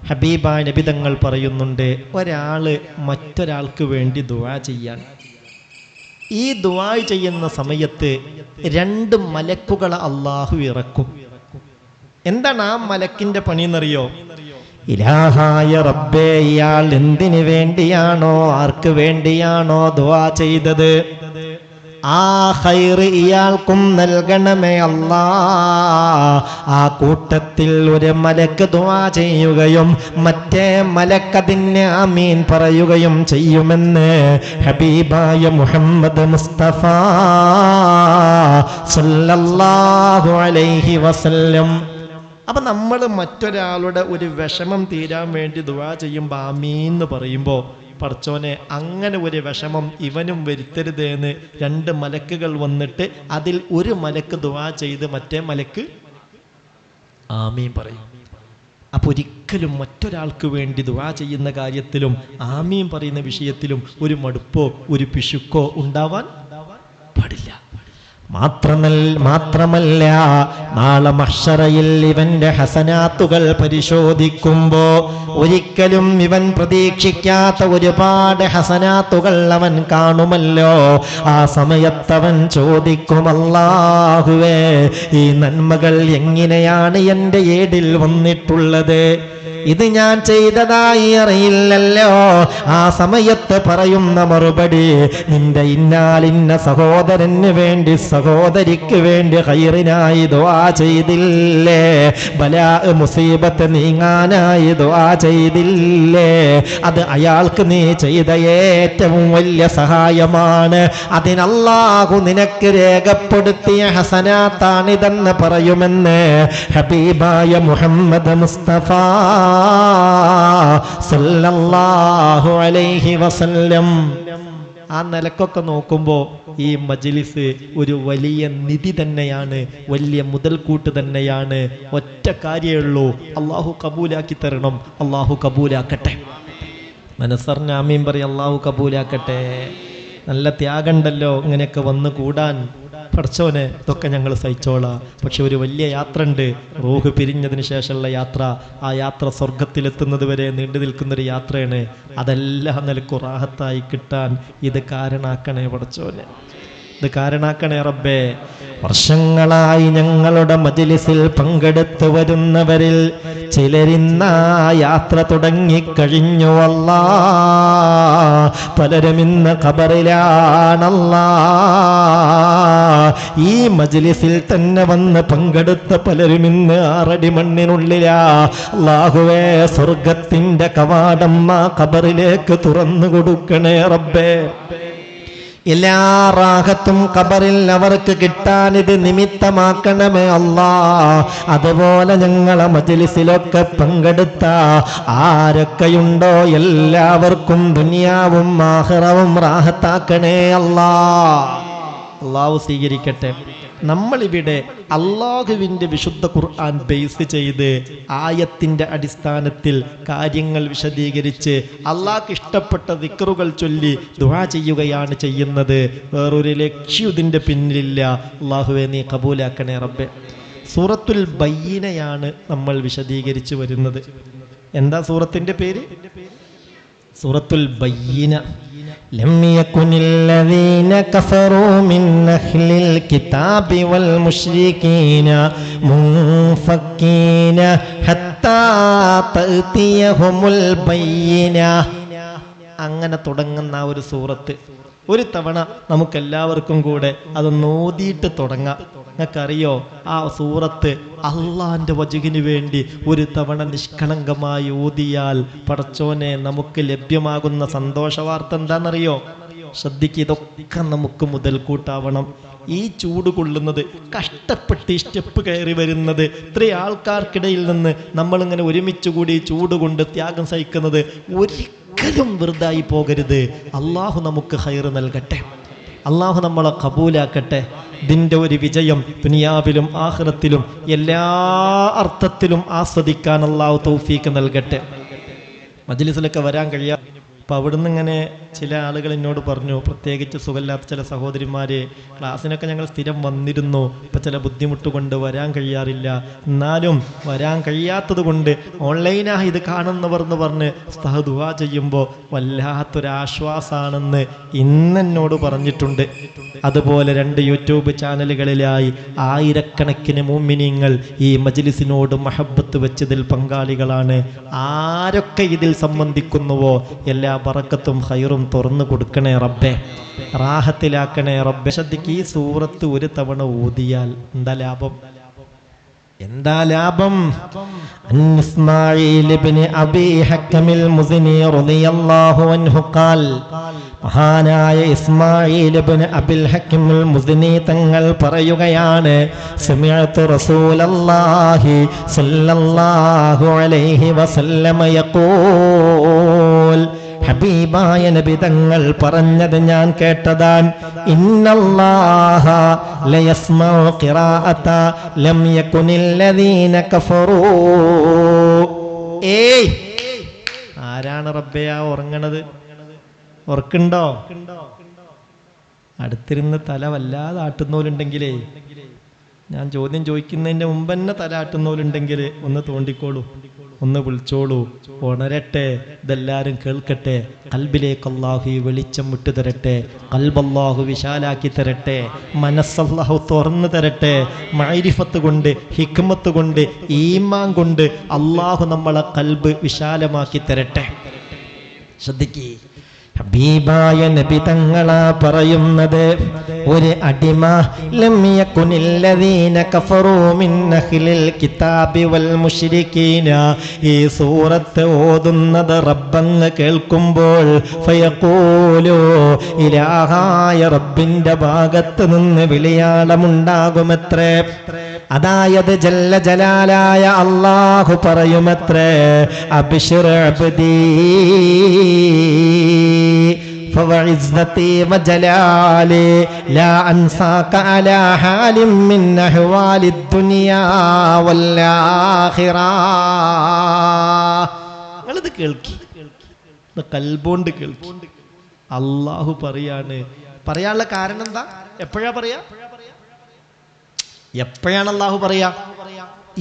ഹബീബായ നബി തങ്ങൾ പറയുന്നുണ്ട്, ഒരാള് മറ്റൊരാൾക്ക് വേണ്ടി ദുആ ചെയ്യാൻ, ഈ ദുആ ചെയ്യുന്ന സമയത്ത് 2 മലക്കുകളെ അള്ളാഹു ഇറക്കും. എന്താണ് ആ മലക്കിന്റെ പണി എന്നറിയോ? ഇലാഹായ റബ്ബേ, ഇയാൾ എന്തിനു വേണ്ടിയാണോ ആർക്ക് വേണ്ടിയാണോ ദുആ ചെയ്തത്, ആ ഖൈർ ഇയാൾക്കും നൽകണമേ അല്ലാ. ആ കൂട്ടത്തിൽ ഒരു മലക്ക് ദുആ ചെയ്യുകയും മറ്റേ മലക്കതിന് ആമീൻ പറയുകയും ചെയ്യുമെന്ന് ഹബീബായ മുഹമ്മദ് മുസ്തഫ സല്ലല്ലാഹു അലൈഹി വസല്ലം. അപ്പൊ നമ്മൾ മറ്റൊരാളുടെ ഒരു വിഷമം തീരാൻ വേണ്ടി ദുആ ചെയ്യുമ്പോൾ ആമീൻ എന്ന് പറയുമ്പോൾ, പടച്ചോനെ അങ്ങനെ ഒരു വിഷമം ഇവനും വരുത്തരുത് എന്ന് 2 മലക്കുകൾ വന്നിട്ട് അതിൽ ഒരു മലക്ക് ദുആ ചെയ്ത് മറ്റേ മലക്ക് ആമീൻ പറയും. അപ്പൊ ഒരിക്കലും മറ്റൊരാൾക്ക് വേണ്ടി ദുആ ചെയ്യുന്ന കാര്യത്തിലും ആമീൻ പറയുന്ന വിഷയത്തിലും ഒരു മടുപ്പോ ഒരു പിശുക്കോ ഉണ്ടാവാൻ പാടില്ല. മാത്രമല്ല നാളെ മഹ്ശറയിൽ ഇവന്റെ ഹസനാത്തുകൾ പരിശോധിക്കുമ്പോ ഒരിക്കലും ഇവൻ പ്രതീക്ഷിക്കാത്ത ഒരുപാട് ഹസനാത്തുകൾ അവൻ കാണുമല്ലോ. ആ സമയത്തവൻ ചോദിക്കും, അല്ലാഹുവേ, ഈ നന്മകൾ എങ്ങനെയാണ് എൻ്റെ ഏടിൽ വന്നിട്ടുള്ളത്? ഇത് ഞാൻ ചെയ്തതായി അറിയില്ലല്ലോ. ആ സമയത്ത് പറയുന്ന മറുപടി, നിന്റെ ഇന്നാലിന്ന സഹോദരന് വേണ്ടി സഹോദരിക്ക് വേണ്ടി ഖൈറിനായി ദുആ ചെയ്തില്ലേ, ബലാ മുസീബത്ത് നീങ്ങാനായി ദുആ ചെയ്തില്ലേ, അത് അയാൾക്ക് നീ ചെയ്ത ഏറ്റവും വലിയ സഹായമാണ്, അതിനല്ലാഹു നിനക്ക് രേഖപ്പെടുത്തിയ ഹസനാത്താണിതെന്ന് പറയുമെന്ന് ഹബീബായ മുഹമ്മദ് മുസ്തഫ സല്ലല്ലാഹു അലൈഹി വസല്ലം. ആ നിലക്കൊക്കെ നോക്കുമ്പോൾ ഈ മജ്ലിസ് ഒരു വലിയ നിധി തന്നെയാണ്, വലിയ മുതൽക്കൂട്ട് തന്നെയാണ്. ഒറ്റ കാര്യമേ ഉള്ളൂ, അള്ളാഹു കബൂലാക്കി തരണം. അള്ളാഹു കബൂലാക്കട്ടെ. മനസ്സറിന് ആമീൻ പറയും, അള്ളാഹു കബൂലാക്കട്ടെ. നല്ല ത്യാഗമുണ്ടല്ലോ ഇങ്ങനെയൊക്കെ വന്ന് കൂടാൻ. പടച്ചോനെ, ഇതൊക്കെ ഞങ്ങൾ സഹിച്ചോളാം. പക്ഷെ ഒരു വലിയ യാത്ര ഉണ്ട്, റൂഹ് പിരിഞ്ഞതിന് ശേഷമുള്ള യാത്ര. ആ യാത്ര സ്വർഗത്തിലെത്തുന്നത് വരെ നീണ്ടു നിൽക്കുന്നൊരു യാത്രയാണ്. അതെല്ലാം നിലക്കും റാഹത്തായി കിട്ടാൻ ഇത് കാരണാക്കണേ പടച്ചോനെ, ഇത് കാരണാക്കണേ റബ്ബേ. വർഷങ്ങളായി ഞങ്ങളുടെ മജ്ലിസിൽ പങ്കെടുത്തു വരുന്നവരിൽ ചിലരിന്ന യാത്ര തുടങ്ങിക്കഴിഞ്ഞു അല്ലാ. പലരും ഇന്ന് ഖബറിലാണല്ലാ. ഈ മജ്ലിസിൽ തന്നെ വന്ന് പങ്കെടുത്ത പലരും ഇന്ന് 6 അടി മണ്ണിനുള്ളിലാ. അല്ലാഹുവേ, സ്വർഗത്തിന്റെ കവാടം ആ ഖബറിലേക്ക് തുറന്നു കൊടുക്കണേ റബ്ബേ. എല്ലാ റാഹത്തും ഖബറിൽ അവർക്ക് കിട്ടാൻ ഇത് നിമിത്തമാക്കണമേ അല്ലാ. അതുപോലെ ഞങ്ങളെ മജ്ലിസിലൊക്കെ പങ്കെടുത്ത ആരൊക്കെയുണ്ടോ എല്ലാവർക്കും ദുനിയാവും ആഖിറവും റാഹത്താക്കണേ അല്ലാ. അല്ലാഹു സ്വീകരിക്കട്ടെ. നമ്മളിവിടെ അള്ളാഹുവിൻ്റെ വിശുദ്ധ ഖുർആൻ ബേസ് ചെയ്ത് ആയത്തിൻ്റെ അടിസ്ഥാനത്തിൽ കാര്യങ്ങൾ വിശദീകരിച്ച് അള്ളാഹ്ക്ക് ഇഷ്ടപ്പെട്ട ദിക്റുകൾ ചൊല്ലി ദുആ ചെയ്യുകയാണ് ചെയ്യുന്നത്. വേറൊരു ലക്ഷ്യം ഇതിൻ്റെ പിന്നിലില്ല. അള്ളാഹുവേ, നീ കബൂലാക്കണേ റബ്ബേ. സൂറത്തുൽ ബയ്യിനയാണ് നമ്മൾ വിശദീകരിച്ചു വരുന്നത്. എന്താ സൂറത്തിൻ്റെ പേര്? സൂറത്തുൽ ബയ്യിന. لم يكن الذين كفروا من أهل الكتاب والمشركين منفكين حتى تأتيهم البينة. അങ്ങനെ തുടങ്ങുന്ന ഒരു സൂറത്ത് ഒരു തവണ നമുക്കെല്ലാവർക്കും കൂടെ അതൊന്ന് ഓതിയിട്ട് തുടങ്ങാം. നിങ്ങൾക്കറിയോ, ആ സൂറത്ത് അള്ളാന്റെ വജുഹിന് വേണ്ടി ഒരു തവണ നിഷ്കളങ്കമായി ഓതിയാൽ പടച്ചോനെ നമുക്ക് ലഭ്യമാകുന്ന സന്തോഷ വാർത്ത എന്താണെന്നറിയോ? ശ്രദ്ധിക്കുക, ഇതൊക്കെ നമുക്ക് മുതൽക്കൂട്ടാവണം. ഈ ചൂട് കൊള്ളുന്നത്, കഷ്ടപ്പെട്ട് ഈ സ്റ്റെപ്പ് കയറി വരുന്നത്, ഇത്രയും ആൾക്കാർക്കിടയിൽ നിന്ന് നമ്മളിങ്ങനെ ഒരുമിച്ച് കൂടി ചൂട് കൊണ്ട് ത്യാഗം സഹിക്കുന്നത് ഒരിക്കലും വെറുതായി പോകരുത്. അള്ളാഹു നമുക്ക് ഖൈറ് നൽകട്ടെ. അള്ളാഹു നമ്മളെ കബൂലാക്കട്ടെ. ഇതിൻ്റെ ഒരു വിജയം ദുനിയാവിലും ആഖിറത്തിലും എല്ലാ അർത്ഥത്തിലും ആസ്വദിക്കാൻ അള്ളാഹു തൗഫീക്ക് നൽകട്ടെ. മജ്ലിസിലൊക്കെ വരാൻ കഴിയാം. അപ്പം അവിടുന്ന് ഇങ്ങനെ ചില ആളുകൾ എന്നോട് പറഞ്ഞു, പ്രത്യേകിച്ച് സുഖമില്ലാത്ത ചില സഹോദരിമാര്, ക്ലാസ്സിനൊക്കെ ഞങ്ങൾ സ്ഥിരം വന്നിരുന്നു, ഇപ്പം ചില ബുദ്ധിമുട്ട് കൊണ്ട് വരാൻ കഴിയാറില്ല, എന്നാലും വരാൻ കഴിയാത്തത് കൊണ്ട് ഓൺലൈനായി ഇത് കാണുന്നവർ എന്ന് പറഞ്ഞ് ഉസ്താദ് ദുആ ചെയ്യുമ്പോൾ വല്ലാത്തൊരാശ്വാസാണെന്ന് ഇന്നെന്നോട് പറഞ്ഞിട്ടുണ്ട്. അതുപോലെ 2 യൂട്യൂബ് ചാനലുകളിലായി ആയിരക്കണക്കിന് മുഅ്മിനീങ്ങൾ ഈ മജ്ലിസിനോട് മഹബ്ബത്ത് വെച്ചതിൽ പങ്കാളികളാണ്. ആരൊക്കെ ഇതിൽ സംബന്ധിക്കുന്നുവോ എല്ലാ ബറക്കത്തും ഖൈറും തുറന്നു കൊടുക്കണേ റബ്ബേ, റാഹത്തിലാക്കണേ റബ്ബേ. ശ്രദ്ധിക്ക്, ഈ സൂറത്ത് ഒരു തവണ ഓതിയാൽ എന്താ ലാഭം? എന്താ ലാഭം? ഇസ്മാഈൽ ഇബ്നു അബീ ഹക്കമിൽ മുസ്നി റളിയല്ലാഹു അൻഹു ഖാൽ, മഹാനായ ഇസ്മാഈൽ ഇബ്നു അബിൽ ഹക്കമിൽ മുസ്നി തങ്ങൾ പറയുകയാണ്, സമിഅതു റസൂലല്ലാഹി സ്വല്ലല്ലാഹു അലൈഹി വസല്ലമ യഖൂൽ, ഹബീബായ നബി തങ്ങൾ പറഞ്ഞത് ഞാൻ കേട്ടതാണ്. ഇന്നല്ലാഹ ലയസ്മഉ ഖിറാഅത ലം യകുനില്ലദീന കഫറൂ. ഏയ്, ആരാണ് റബ്ബേ ആ ഉറങ്ങണത്? ഉറക്കുണ്ടോ? അടുത്തിരുന്ന് തല വല്ലാതെ ആട്ടുന്നോലുണ്ടെങ്കിലേ, ഞാൻ ചോദ്യം ചോദിക്കുന്നതിൻ്റെ മുമ്പ് തന്നെ തല ആട്ടുന്നോലുണ്ടെങ്കിൽ ഒന്ന് തോണ്ടിക്കോളൂ, ഒന്ന് വിളിച്ചോളൂ, ഉണരട്ടെ, ഇതെല്ലാവരും കേൾക്കട്ടെ. കൽബിലേക്ക് അല്ലാഹു ഈ വെളിച്ചം വിട്ടു തരട്ടെ, കൽബല്ലാഹു വിശാലാക്കി തരട്ടെ, മനസ്സല്ലാഹു തുറന്നു തരട്ടെ. മഅരിഫത്ത് കൊണ്ട്, ഹിക്മത്ത് കൊണ്ട്, ഈമാൻ കൊണ്ട് അല്ലാഹു നമ്മളെ കൽബ് വിശാലമാക്കി തരട്ടെ. ശ്രദ്ധിക്കേ, ഹബീബായ നബി തങ്ങളാ പറയുന്നത്, ഒരു അടിമ ലം യകുനില്ലദീന കഫറൂ മിൻ അഹ്ലിൽ കിതാബി വൽ മുശ്രികീന, ഈ സൂറത്ത് ഓതുന്നത് റബ്ബങ്ങ് കേൾക്കുമ്പോൾ ഫയഖൂലു, ഇലാഹായ റബ്ബിന്റെ ഭാഗത്ത് നിന്ന് വിളിയാളമുണ്ടാകുമത്രേ. അതായത് ജല്ല ജലാലായ അല്ലാഹു പറയുമത്രേ, അബ്ശിർ അബ്ദീ فوعزتي وجلالي لا أنساك على حال من أحوال الدنيا والآخرة. നിങ്ങളിത് കേൾക്കി, കൽബോണ്ട് കേൾക്കി. അല്ലാഹു പറയാണ്. പറയാനുള്ള കാരണം എന്താ? എപ്പോഴാ പറയാ? എപ്പോഴാണ് അല്ലാഹു പറയാ?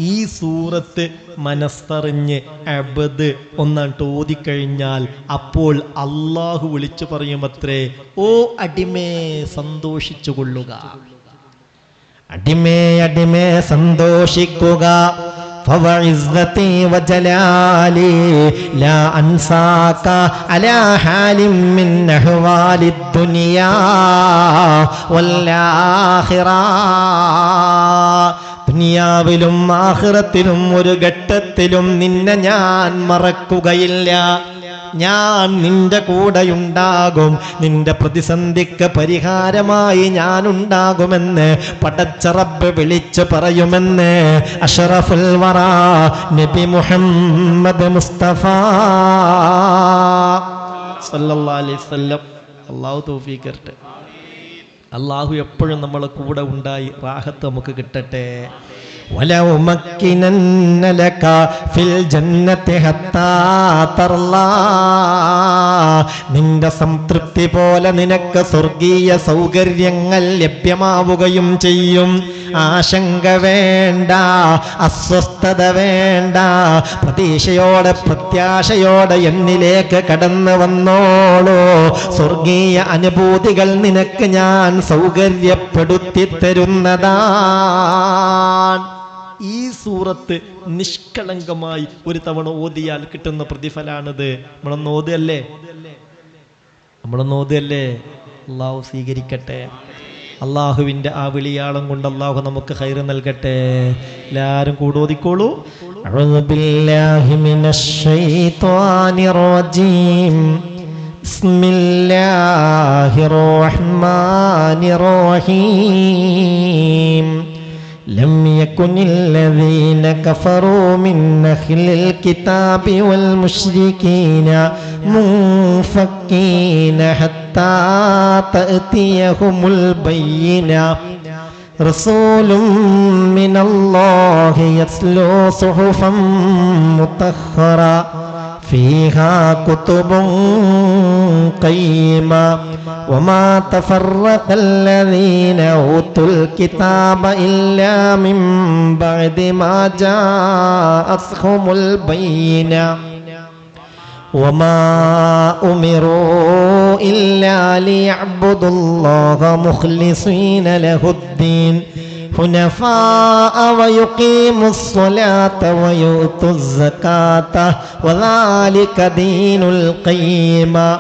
ഈ സൂറത്ത് മനസ്സറിഞ്ഞ് അബ്ദ് ഒന്നാണ്ട് ഓതിക്കഴിഞ്ഞാൽ അപ്പോൾ അല്ലാഹു വിളിച്ചു പറയുമത്രേ, ഓ അടിമേ സന്തോഷിച്ചു കൊള്ളുക, അടിമേ അടിമേ സന്തോഷിക്കുക. ഫവഇസ്സതി വജലാലി ലാ അൻസാക അലാ ഹാലിൻ മിൻ അഹ്വാലിദ് ദുനിയാ വൽആഖിറ. ദുനിയാവിലും ആഖിറത്തിലും ഒരു ഘട്ടത്തിലും നിന്നെ ഞാൻ മറക്കുകയില്ല. ഞാൻ നിന്റെ കൂടെയുണ്ടാകും, നിന്റെ പ്രതിസന്ധിക്ക് പരിഹാരമായി ഞാനുണ്ടാകുമെന്ന് പടച്ച റബ്ബ് വിളിച്ചു പറയുമെന്ന് അഷ്റഫുൽ വറ നബി മുഹമ്മദ് മുസ്തഫ സല്ലല്ലാഹു അലൈഹി വസല്ലം. അല്ലാഹു തൗഫീഖ് തരട്ടെ. അല്ലാഹു എപ്പോഴും നമ്മളെ കൂടെ ഉണ്ടായി റാഹത്ത് നമുക്ക് കിട്ടട്ടെ. വലൗ മക്കിനന്ന ലക ഫിൽ ജന്നതി ഹത്താ തർലാ, നിന്റെ സംതൃപ്തി പോലെ നിനക്ക് സ്വർഗീയ സൗകര്യങ്ങൾ ലഭ്യമാവുകയും ചെയ്യും. ആശങ്ക വേണ്ട, അസ്വസ്ഥത വേണ്ട, പ്രതീക്ഷയോടെ പ്രത്യാശയോടെ എന്നിലേക്ക് കടന്നു വന്നോളൂ. സ്വർഗീയ അനുഭൂതികൾ നിനക്ക് ഞാൻ സൗകര്യപ്പെടുത്തി തരുന്നതാണ്. ഈ സൂറത്ത് നിഷ്കളങ്കമായി ഒരു തവണ ഓതിയാൽ കിട്ടുന്ന പ്രതിഫലാണിത്. നമ്മളൊന്ന് ഓതുകയല്ലേ, അള്ളാഹു സ്വീകരിക്കട്ടെ. അള്ളാഹുവിൻ്റെ ആ വിളിയാളം കൊണ്ട് അള്ളാഹു നമുക്ക് ഖൈർ നൽകട്ടെ. എല്ലാവരും കൂടെ ഓതിക്കോളൂ. അഊദു ബില്ലാഹി മിനശ് ശൈത്വാനിർ റജീം. ബിസ്മില്ലാഹിർ റഹ്മാനിർ റഹീം. لم يكن الذين كفروا من أهل الكتاب والمشركين منفكين حتى تأتيهم البينة رسول من الله يتلو صحفا مطهرة فيها كتب قيمة وما تفرق الذين أوتوا الكتاب إلا من بعد ما جاءتهم البينة وما أمروا إلا ليعبدوا الله مخلصين له الدين حنفاء ويقيموا الصلاة ويؤتوا الزكاة وذلك دين القيمة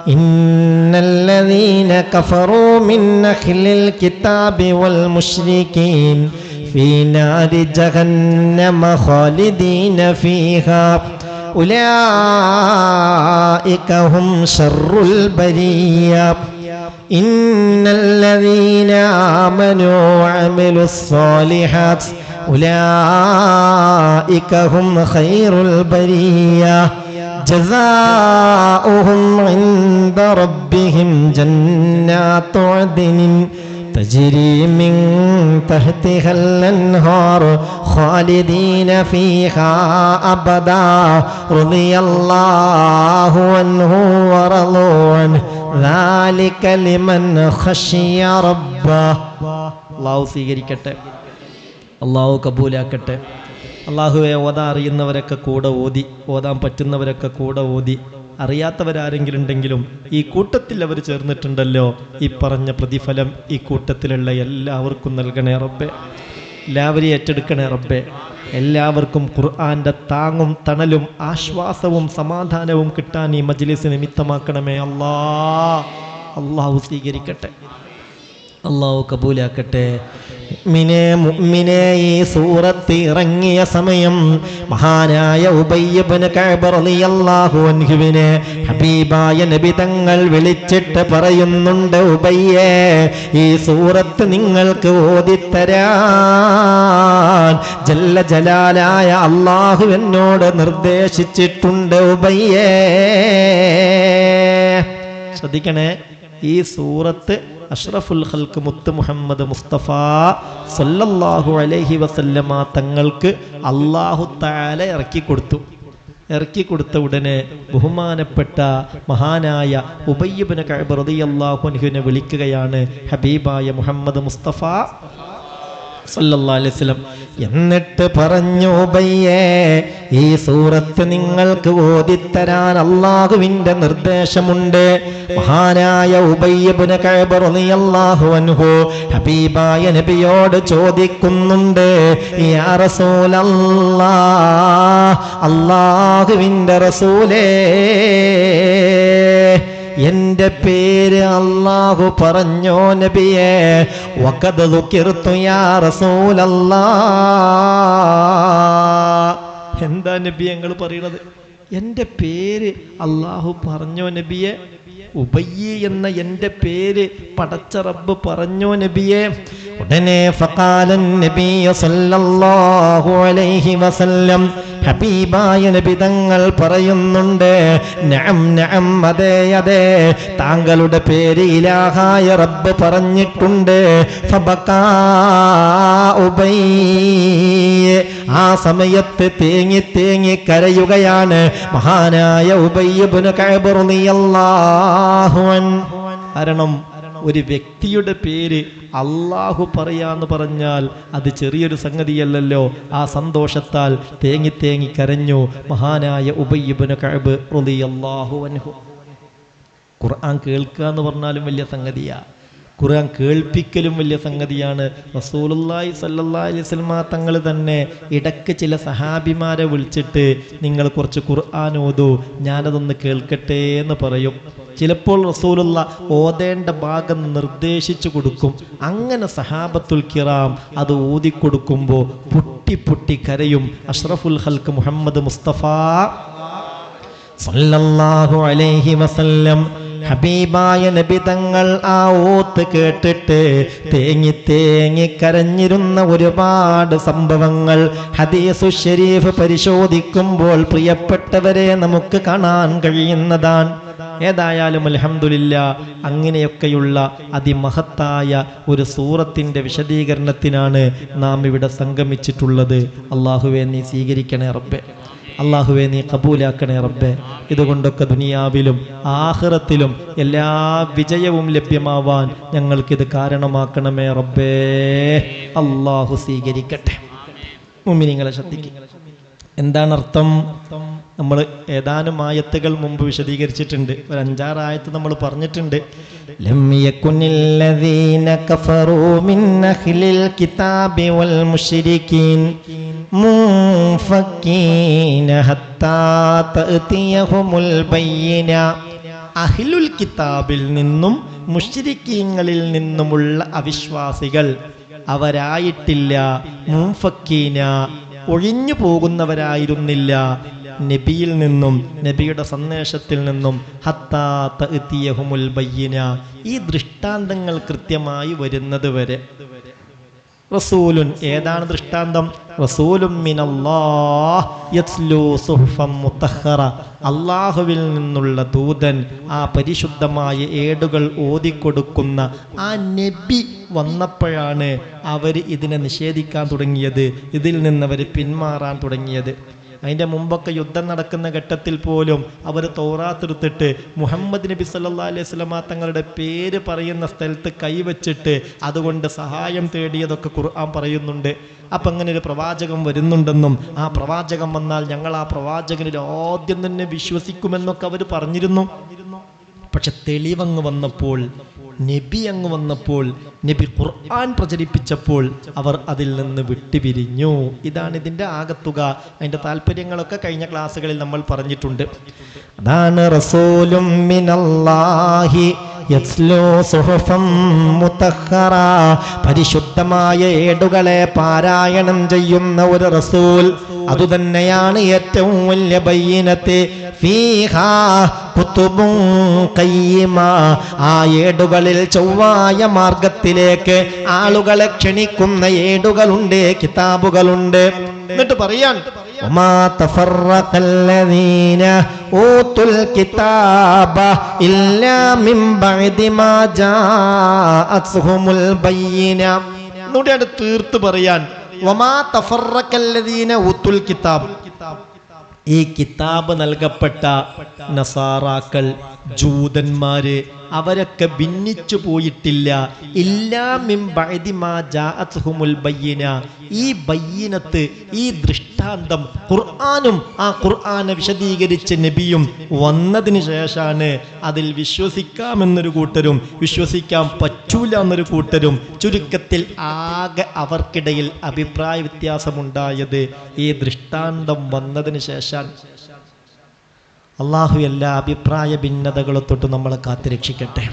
إن الذين كفروا من أهل الكتاب والمشركين في نار جهنم خالدين فيها أولئك هم شر البرية إن الذين آمنوا وعملوا الصالحات أولئك هم خير البرية جزاؤهم عند ربهم جنات عدن تجري من تحتها الأنهار خالدين فيها أبدا رضي الله عنه ورضوا عنه ذلك لمن خشي ربه. അള്ളാഹു സ്വീകരിക്കട്ടെ, അള്ളാഹു കബൂലാക്കട്ടെ. അള്ളാഹുവെ ഓതാൻ അറിയുന്നവരൊക്കെ കൂടെ ഓതി, ഓതാൻ പറ്റുന്നവരൊക്കെ കൂടെ ഓതി, അറിയാത്തവരാരെങ്കിലും ഉണ്ടെങ്കിലും ഈ കൂട്ടത്തിൽ അവർ ചേർന്നിട്ടുണ്ടല്ലോ, ഈ പറഞ്ഞ പ്രതിഫലം ഈ കൂട്ടത്തിലുള്ള എല്ലാവർക്കും നൽകണേ റബ്ബേ. എല്ലാവരെയും ഏറ്റെടുക്കണേ റബ്ബേ. എല്ലാവർക്കും ഖുർആന്റെ താങ്ങും തണലും ആശ്വാസവും സമാധാനവും കിട്ടാൻ ഈ മജ്ലിസ് നിമിത്തമാക്കണമേ അല്ലാഹു സ്വീകരിക്കട്ടെ, അല്ലാഹു കബൂലാക്കട്ടെ. മുഅ്മിനേ ഈ സൂറത്ത് ഇറങ്ങിയ സമയം മഹാനായ ഉബയ്യ് ഇബ്നു കഅബ് റളിയല്ലാഹു അൻഹുവിനെ ഹബീബായ നബി തങ്ങൾ വിളിച്ചിട്ട് പറയുന്നുണ്ട്, ഉബയ്യേ ഈ സൂറത്ത് നിങ്ങൾക്ക് ഓതിത്തരാൻ ജല്ല ജലാലായ അല്ലാഹു എന്നോട് നിർദ്ദേശിച്ചിട്ടുണ്ട് ഉബയ്യേ. ശ്രദ്ധിക്കണേ, ഈ സൂറത്ത് അഷ്റഫുൽ ഖൽഖ് മുത്ത് മുഹമ്മദ് മുസ്തഫ സല്ലല്ലാഹു അലൈഹി വസല്ലമ തങ്ങൾക്ക് അല്ലാഹു തആല ഇറക്കി കൊടുത്ത ഉടനെ ബഹുമാനപ്പെട്ട മഹാനായ ഉബയ്യ് ഇബ്നു കഅബ് റളിയല്ലാഹു അൻഹുവിനെ വിളിക്കുകയാണ് ഹബീബായ മുഹമ്മദ് മുസ്തഫ സല്ലല്ലാഹു അലൈഹി വസല്ലം. എന്നിട്ട് പറഞ്ഞു, ഉബയ്യേ ഈ സൂറത്ത് നിങ്ങൾക്ക് ഓതിത്തരാൻ അല്ലാഹുവിന്റെ നിർദ്ദേശമുണ്ട്. മഹാനായ ഉബയ്യ് ഇബ്നു കഅബ് റളിയല്ലാഹു അൻഹു ഹബീബായ നബിയോട് ചോദിക്കുന്നുണ്ട്, യാ റസൂലല്ലാഹ്, അല്ലാഹുവിന്റെ റസൂലേ, എന്റെ പേര് അല്ലാഹു പറഞ്ഞോ നബിയേ? വഖദ് ദുകിർതു യാ റസൂലല്ലാഹ്. എന്താ നബിയെ നിങ്ങൾ പറയുന്നത്? എന്റെ പേര് അല്ലാഹു പറഞ്ഞോ നബിയെ? ഉബയ്യ് എന്ന എന്റെ പേര് പടച്ച റബ്ബ് പറഞ്ഞോ നബിയെ? ഉടനെ ഫഖാലൻ നബിയ സല്ലല്ലാഹു അലൈഹി വസല്ലം, ഹബീബായ നബി തങ്ങൾ പറയുന്നുണ്ട്, നഅം നഅം, അതെ അതെ, താങ്കളുടെ പേര് ഇലാഹായ റബ്ബ് പറഞ്ഞിട്ടുണ്ട്. ഫബകാ ഉബയ്യ്, ആ സമയത്ത് തേങ്ങി തേങ്ങി കരയുകയാണ് മഹാനായ ഉബയ്യ് ഇബ്നു കഅബ് റളിയല്ലാഹു അൻഹു. കാരണം ഒരു വ്യക്തിയുടെ പേര് അല്ലാഹു പറയാന്ന് പറഞ്ഞാൽ അത് ചെറിയൊരു സംഗതിയല്ലല്ലോ. ആ സന്തോഷത്താൽ തേങ്ങി തേങ്ങി കരഞ്ഞു മഹാനായ ഉബയ്യ് ഇബ്നു കഅബ് റളിയല്ലാഹു അൻഹു. ഖുർആൻ കേൾക്കുക എന്ന് പറഞ്ഞാലും വലിയ സംഗതിയാ, ഖുർആൻ കേൾപ്പിക്കലും വലിയ സംഗതിയാണ്. റസൂലുള്ളാഹി സ്വല്ലല്ലാഹി അലൈഹി വസല്ലം തങ്ങൾ തന്നെ ഇടയ്ക്ക് ചില സഹാബിമാരെ വിളിച്ചിട്ട് നിങ്ങൾ കുറച്ച് ഖുർആൻ ഓതൂ, ഞാനതൊന്ന് കേൾക്കട്ടെ എന്ന് പറയും. ചിലപ്പോൾ റസൂലുള്ള ഓതേണ്ട ഭാഗം നിർദ്ദേശിച്ചു കൊടുക്കും. അങ്ങനെ സഹാബത്തുൽ കിറാം അത് ഓതിക്കൊടുക്കുമ്പോൾ പൊട്ടി പൊട്ടി കരയും. അഷ്റഫുൽ ഖൽഖ് മുഹമ്മദ് മുസ്തഫ സല്ലല്ലാഹു അലൈഹി വസല്ലം ഹബീബായ നബി തങ്ങൾ ആ ഓത്ത് കേട്ടിട്ട് തേങ്ങി തേങ്ങി കരഞ്ഞിരുന്ന ഒരുപാട് സംഭവങ്ങൾ ഹദീസു ശരീഫ് പരിശോധിക്കുമ്പോൾ പ്രിയപ്പെട്ടവരെ നമുക്ക് കാണാൻ കഴിയുന്നതാണ്. ഏതായാലും അൽഹംദുലില്ലാ, അങ്ങനെയൊക്കെയുള്ള അതിമഹത്തായ ഒരു സൂറത്തിന്റെ വിശദീകരണത്തിനാണ് നാം ഇവിടെ സംഗമിച്ചിട്ടുള്ളത്. അല്ലാഹുവേ നീ സ്വീകരിക്കണേ റബ്ബേ. അള്ളാഹുവെ നീ കബൂലാക്കണേ റബ്ബേ. ഇതുകൊണ്ടൊക്കെ ദുനിയാവിലും ആഖിറത്തിലും എല്ലാ വിജയവും ലഭ്യമാവാൻ ഞങ്ങൾക്കിത് കാരണമാക്കണമേ റബ്ബേ. അള്ളാഹു സ്വീകരിക്കട്ടെ. മുഅ്മിനീങ്ങളെ ശ്രദ്ധിക്കുക. എന്താണ് അർത്ഥം? നമ്മൾ ഏതാനും ആയത്തുകൾ മുമ്പ് വിശദീകരിച്ചിട്ടുണ്ട്. ഒരു 5-6 ആയത്ത് നമ്മൾ പറഞ്ഞിട്ടുണ്ട്. ലം യകുനില്ലദീന കഫറൂ മിൻ അഹ്ലിൽ കിതാബി വൽ മുശ്രികീൻ മുൻഫക്കീന ഹത്താ തഅതിയഹുമുൽ ബയ്യിന. അഹ്ലുൽ കിതാബിൽ നിന്നും മുശ്രിക്കീങ്ങളിൽ നിന്നുമുള്ള അവിശ്വാസികൾ അവരായിട്ടില്ല, മുൻഫക്കീന ഒഴിഞ്ഞു പോകുന്നവരായിരുന്നില്ല, നബിയിൽ നിന്നും നബിയുടെ സന്ദേശത്തിൽ നിന്നും ഹത്താ തഅതിയഹുമുൽ ബയ്യിന, ഈ ദൃഷ്ടാന്തങ്ങൾ കൃത്യമായി വരുന്നത് വരെ. റസൂലുൻ, ഏതാണ് ദൃഷ്ടാന്തം? റസൂലും മിനല്ലാഹ് യത്ലൂ സുഹുഫൻ മുതഹ്ഹറ, അല്ലാഹുവിൽ നിന്നുള്ള ദൂതൻ ആ പരിശുദ്ധമായ ഏടുകൾ ഓതിക്കൊടുക്കുന്ന ആ നബി വന്നപ്പോഴാണ് അവർ ഇതിനെ നിഷേധിക്കാൻ തുടങ്ങിയത്, ഇതിൽ നിന്നവർ പിന്മാറാൻ തുടങ്ങിയത്. അതിൻ്റെ മുമ്പൊക്കെ യുദ്ധം നടക്കുന്ന ഘട്ടത്തിൽ പോലും അവർ തൗറാത്ത് എടുത്തിട്ട് മുഹമ്മദ് നബി സല്ലല്ലാഹു അലൈഹി വസല്ലമ തങ്ങളുടെ പേര് പറയുന്ന സ്ഥലത്ത് കൈവച്ചിട്ട് അതുകൊണ്ട് സഹായം തേടിയതൊക്കെ ഖുർആൻ പറയുന്നുണ്ട്. അപ്പം അങ്ങനെ ഒരു പ്രവാചകൻ വരുന്നുണ്ടെന്നും ആ പ്രവാചകൻ വന്നാൽ ഞങ്ങൾ ആ പ്രവാചകനിൽ ആദ്യം തന്നെ വിശ്വസിക്കുമെന്നൊക്കെ അവർ പറഞ്ഞിരുന്നു. പക്ഷെ തെളിവങ്ങ് വന്നപ്പോൾ, നബി അങ്ങ് വന്നപ്പോൾ, നബി ഖുർആൻ പ്രചരിപ്പിച്ചപ്പോൾ അവർ അതിൽ നിന്ന് വിട്ടുപിരിഞ്ഞു. ഇതാണ് ഇതിൻ്റെ ആകത്തുക. അതിൻ്റെ താല്പര്യങ്ങളൊക്കെ കഴിഞ്ഞ ക്ലാസ്സുകളിൽ നമ്മൾ പറഞ്ഞിട്ടുണ്ട്. അതാണ് റസൂലും മിനല്ലാഹി യത്ലൂ സുഹുഫൻ മുതഹ്ഹറ, പരിശുദ്ധമായ ഏടുകളെ പാരായണം ചെയ്യുന്ന ഒരു റസൂൽ. അതുതന്നെയാണ് ഏറ്റവും വലിയ ബയ്യിനത്ത്. ഫീഹാ കുതുബുൻ ഖയ്യിമ, ആ ഏടുകളിൽ ചൊവ്വായ മാർഗത്തിലേക്ക് ആളുകളെ ക്ഷണിക്കുന്ന ഏടുകളുണ്ട്, കിതാബുകളുണ്ട്. എന്നിട്ട് പറയാൻ വമാ തഫറഖല്ലദീന ഊതുൽ കിതാബ ഇല്ലാ മിൻ ബഅദി മാ ജാഅത്ഹുമുൽ ബയ്യിന. എന്നൂടെ അത് തീർത്ത് പറയാൻ, വമാ തഫറഖല്ലദീന ഊതുൽ കിതാബ്, ഈ കിതാബ് നൽകപ്പെട്ട നസാറാക്കൾ, ജൂതന്മാര്, അവരൊക്കെ ഭിന്നിച്ചു പോയിട്ടില്ല. ഇല്ലാ മിൻ ബഅദി മാ ജാഅത്ഹുമുൽ ബയ്യിന, ഈ ബയ്യിനത്ത്, ഈ ദൃഷ്ടാന്തം ഖുർആനും ആ ഖുർആനെ വിശദീകരിച്ച നബിയും വന്നതിന് ശേഷമാണ് അതിൽ വിശ്വസിക്കാമെന്നൊരു കൂട്ടരും വിശ്വസിക്കാൻ പറ്റൂല എന്നൊരു കൂട്ടരും, ചുരുക്കത്തിൽ ആകെ അവർക്കിടയിൽ അഭിപ്രായ വ്യത്യാസമുണ്ടായത് ഈ ദൃഷ്ടാന്തം വന്നതിന് ശേഷം. അള്ളാഹു എല്ലാ അഭിപ്രായ ഭിന്നതകളെ തൊട്ട് നമ്മളെ കാത്തുരക്ഷിക്കട്ടെ.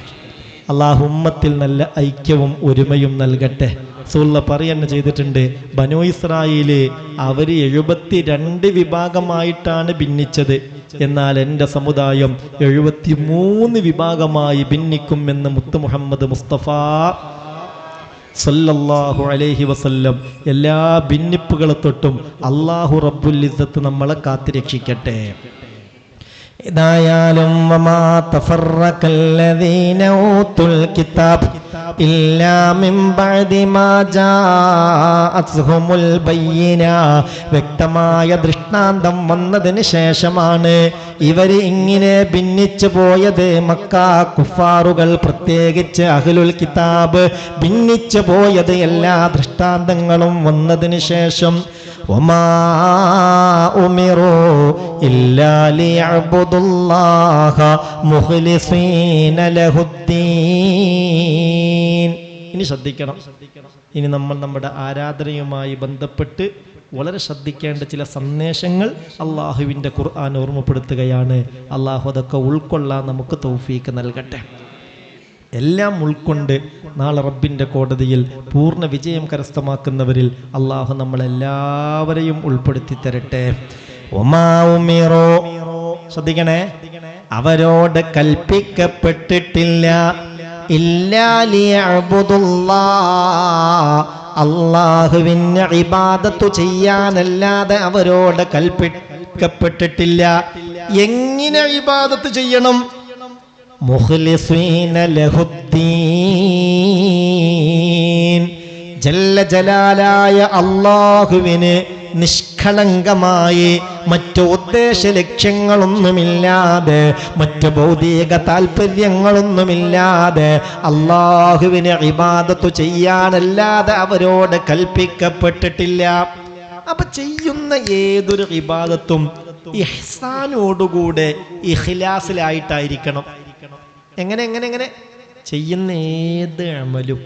അള്ളാഹു ഉമ്മത്തിൽ നല്ല ഐക്യവും ഒരുമയും നൽകട്ടെ. റസൂലുള്ള പറയുക ചെയ്തിട്ടുണ്ട്, ബനൂ ഇസ്രായേല് അവർ 72 വിഭാഗമായിട്ടാണ് ഭിന്നിച്ചത്, എന്നാൽ എൻ്റെ സമുദായം 73 വിഭാഗമായി ഭിന്നിക്കുമെന്ന് മുത്ത് മുഹമ്മദ് മുസ്തഫ സല്ലല്ലാഹു അലൈഹി വസല്ലം. എല്ലാ ഭിന്നിപ്പുകളെ തൊട്ടും അള്ളാഹു റബ്ബുൽ ഇസ്സത്ത് നമ്മളെ കാത്തുരക്ഷിക്കട്ടെ. ഏതായാലും വമാ തഫറഖല്ലദീന ഊതുൽ കിതാബ് ഇല്ലാ മിൻ ബഅദി മാ ജാഅത്ഹുമുൽ ബയ്യിന, വ്യക്തമായ ദൃഷ്ടാന്തം വന്നതിന് ശേഷമാണ് ഇവർ ഇങ്ങനെ ഭിന്നിച്ചു പോയത്. മക്ക കുഫാറുകൾ, പ്രത്യേകിച്ച് അഹ്ലുൽ കിതാബ് ഭിന്നിച്ചു പോയത് എല്ലാ ദൃഷ്ടാന്തങ്ങളും വന്നതിന് ശേഷം. വമാ ഉമിറൂ ഇല്ലാ ലിയഅ്ബുദുല്ലാഹ മുഖ്ലിസീന ലഹുദ്ദീൻ. ഇനി ശ്രദ്ധിക്കണം. ഇനി നമ്മൾ നമ്മുടെ ആരാധനയുമായി ബന്ധപ്പെട്ട് വളരെ ശ്രദ്ധിക്കേണ്ട ചില സന്ദേശങ്ങൾ അള്ളാഹുവിൻ്റെ ഖുർആൻ ഓർമ്മപ്പെടുത്തുകയാണ്. അള്ളാഹു അതൊക്കെ ഉൾക്കൊള്ളാൻ നമുക്ക് തൗഫീക്ക് നൽകട്ടെ. എല്ലാം ഉൾക്കൊണ്ട് നാളെ റബ്ബിൻ്റെ കോടതിയിൽ പൂർണ്ണ വിജയം കരസ്ഥമാക്കുന്നവരിൽ അള്ളാഹു നമ്മളെല്ലാവരെയും ഉൾപ്പെടുത്തി തരട്ടെ. ഒമാ ഉമിറോ, ശ്രദ്ധിക്കണേ, അവരോട് കൽപ്പിക്കപ്പെട്ടിട്ടില്ല ഇല്ലാ ലിയഅ്ബുദുല്ലാഹ്, അള്ളാഹുവിനെ ഇബാദത്തു ചെയ്യാനല്ലാതെ അവരോട് കൽപ്പിക്കപ്പെട്ടിട്ടില്ല. എങ്ങനെ ഇബാദത്ത് ചെയ്യണം? മുഖ്ലിസീന ലഹുദ്ദീൻ, ജല്ല ജലാലായ അല്ലാഹുവിന് നിഷ്കളങ്കമായി മറ്റു ഉദ്ദേശ ലക്ഷ്യങ്ങളൊന്നുമില്ലാതെ മറ്റു ഭൗതിക താല്പര്യങ്ങളൊന്നുമില്ലാതെ അള്ളാഹുവിനെ ഇബാദത്ത് ചെയ്യാനല്ലാതെ അവരോട് കൽപ്പിക്കപ്പെട്ടിട്ടില്ല. അപ്പൊ ചെയ്യുന്ന ഏതൊരു ഇബാദത്തും ഇഹ്സാനോടുകൂടെ ഇഖ്ലാസിലായിട്ടായിരിക്കണം. എങ്ങനെ ചെയ്യുന്ന ഏത് അമലും,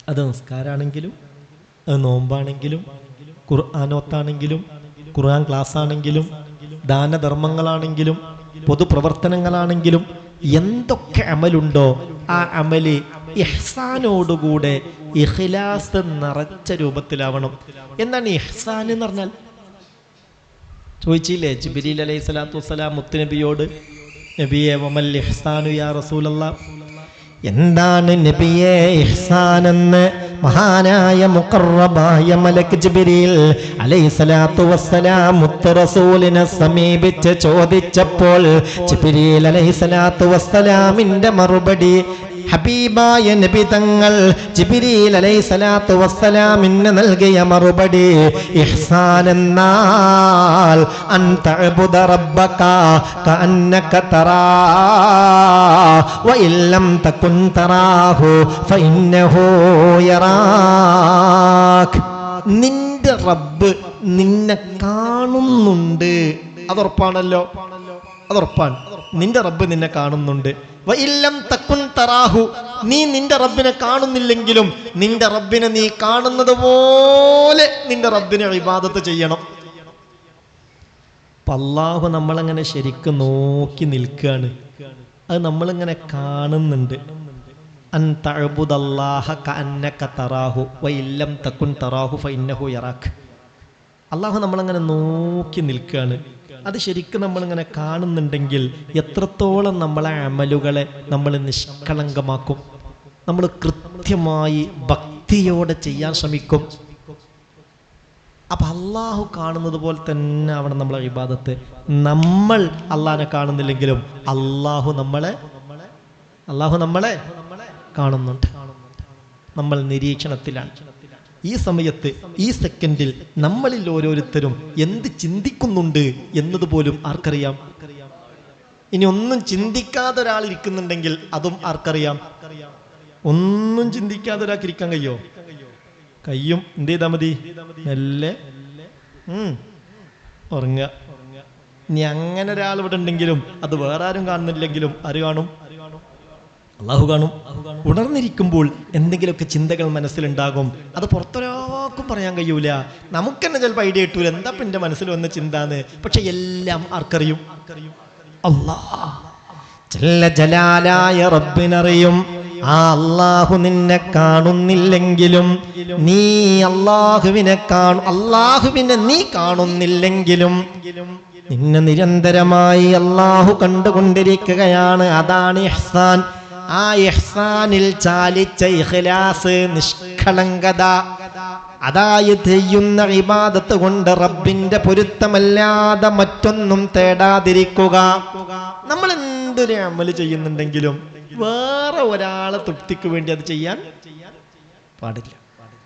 അത് നിസ്കാരാണെങ്കിലും അത് നോമ്പാണെങ്കിലും ഖുർആനോത്താണെങ്കിലും ഖുർആൻ ക്ലാസ് ആണെങ്കിലും ദാനധർമ്മങ്ങളാണെങ്കിലും പൊതുപ്രവർത്തനങ്ങളാണെങ്കിലും എന്തൊക്കെ അമലുണ്ടോ ആ അമല് ഇഹ്സാനോടുകൂടെ ഇഖ്ലാസ് നിറച്ച രൂപത്തിലാവണം. എന്താണ് ഇഹ്സാൻ എന്ന് പറഞ്ഞാൽ? ചോദിച്ചില്ലേ ജിബ്രീൽ അലൈഹിസ്സലാത്തു വസ്സലാം മുത്തുനബിയോട്, നബിയെ വമൽ ഇഹ്സാനു യാ റസൂലല്ലാഹ്, എന്താണ് നബിയെ ഇഹ്സാൻ എന്ന് മഹാനായ മുഖറബായ മലക്ക് ജിബ്രീൽ അലൈഹിസ്സലാത്തു വസ്സലാം മുത്ത് റസൂലിനെ സമീപിച്ച് ചോദിച്ചപ്പോൾ ജിബ്രീൽ അലൈഹിസ്സലാത്തു വസ്സലാമിന്റെ മറുപടി, ഹബീബായ നബി തങ്ങൾ ജിബ്രീൽ അലൈഹിസ്സലാത്തു വസ്സലാമിന് നൽകിയ മറുപടി, ഇഹ്സാൻ എന്നാൽ അൻ തഅബുദ റബ്ബക കഅന്നക തറാ വ ഇല്ലം തകുൻ തറാഹു ഫഇന്നഹു യറാക്. നിന്റെ റബ്ബ് നിന്നെ കാണുന്നുണ്ട്, അതുറപ്പാണല്ലോ, അതുറപ്പാണ്. നിന്റെ റബ്ബ് നിന്നെ കാണുന്നുണ്ട്. വഇല്ലം തകുൻ തറാഹു, നീ നിന്റെ റബ്ബിനെ കാണുന്നില്ലെങ്കിലും നിന്റെ റബ്ബിനെ നീ കാണുന്നത് പോലെ നിന്റെ റബ്ബിനെ ഇബാദത്ത് ചെയ്യണം. അല്ലാഹു നമ്മളങ്ങനെ ശരിക്കും നോക്കി നിൽക്കുകയാണ്, അത് നമ്മളിങ്ങനെ കാണുന്നുണ്ട്. അൻ തഅബുദല്ലാഹ കഅന്നക തറാഹു വഇല്ലം തകുൻ തറാഹു ഫഇന്നഹു യറാക്. അല്ലാഹു നമ്മളങ്ങനെ നോക്കി നിൽക്കുകയാണ്, അത് ശരിക്കും നമ്മളിങ്ങനെ കാണുന്നുണ്ടെങ്കിൽ എത്രത്തോളം നമ്മളെ അമലുകളെ നമ്മൾ നിഷ്കളങ്കമാക്കും, നമ്മൾ കൃത്യമായി ഭക്തിയോടെ ചെയ്യാൻ ശ്രമിക്കും. അപ്പൊ അള്ളാഹു കാണുന്നത് പോലെ തന്നെ അവിടെ നമ്മളെ ഇബാദത്ത്. നമ്മൾ അള്ളാഹിനെ കാണുന്നില്ലെങ്കിലും അള്ളാഹു നമ്മളെ കാണുന്നുണ്ട്. നമ്മൾ നിരീക്ഷണത്തിലാണ്. ഈ സമയത്ത് ഈ സെക്കൻഡിൽ നമ്മളിൽ ഓരോരുത്തരും എന്ത് ചിന്തിക്കുന്നുണ്ട് എന്നതുപോലും ആർക്കറിയാം? ഇനി ഒന്നും ചിന്തിക്കാതെ ഒരാൾ ഇരിക്കുന്നുണ്ടെങ്കിൽ അതും ആർക്കറിയാം? ഒന്നും ചിന്തിക്കാതെ ഒരാൾക്ക് ഇരിക്കാൻ കഴിയോ? കയ്യും. എന്ത് ചെയ്താൽ മതി? മെല്ലെ ഉറങ്ങുക. ഇനി അങ്ങനെ ഒരാൾ ഇവിടെ ഉണ്ടെങ്കിലും അത് വേറെ ആരും കാണുന്നില്ലെങ്കിലും ആര് കാണും? അള്ളാഹു കാണും. ഉണർന്നിരിക്കുമ്പോൾ എന്തെങ്കിലുമൊക്കെ ചിന്തകൾ മനസ്സിലുണ്ടാകും, അത് പുറത്തൊരാൾക്കും പറയാൻ കഴിയൂല. നമുക്ക് തന്നെ ചിലപ്പോൾ ഐഡിയ കിട്ടൂല എന്താ ഇപ്പം എൻ്റെ മനസ്സിൽ വന്ന ചിന്താന്ന്. പക്ഷെ എല്ലാം ആർക്കറിയും? അല്ലാഹ് ജല്ല ജലാലായ റബ്ബിനറിയും. ആ അള്ളാഹു നിന്നെ കാണുന്നില്ലെങ്കിലും നീ അള്ളാഹുവിനെ നീ കാണുന്നില്ലെങ്കിലും നിന്നെ നിരന്തരമായി അള്ളാഹു കണ്ടുകൊണ്ടിരിക്കുകയാണ്. അതാണ് ഇഹ്സാൻ. ആ ഇഹ്സാനിൽ ചാലിച്ച ഇഖ്ലാസ്, നിഷ്കളങ്കത, അതായത് ചെയ്യുന്ന ഇബാദത്ത് കൊണ്ട് റബ്ബിന്റെ പൊരുത്തമല്ലാതെ മറ്റൊന്നും തേടാതിരിക്കുക. നമ്മൾ എന്തൊരു അമല് ചെയ്യുന്നുണ്ടെങ്കിലും വേറെ ഒരാളെ തൃപ്തിക്ക് വേണ്ടി അത് ചെയ്യാൻ പാടില്ല.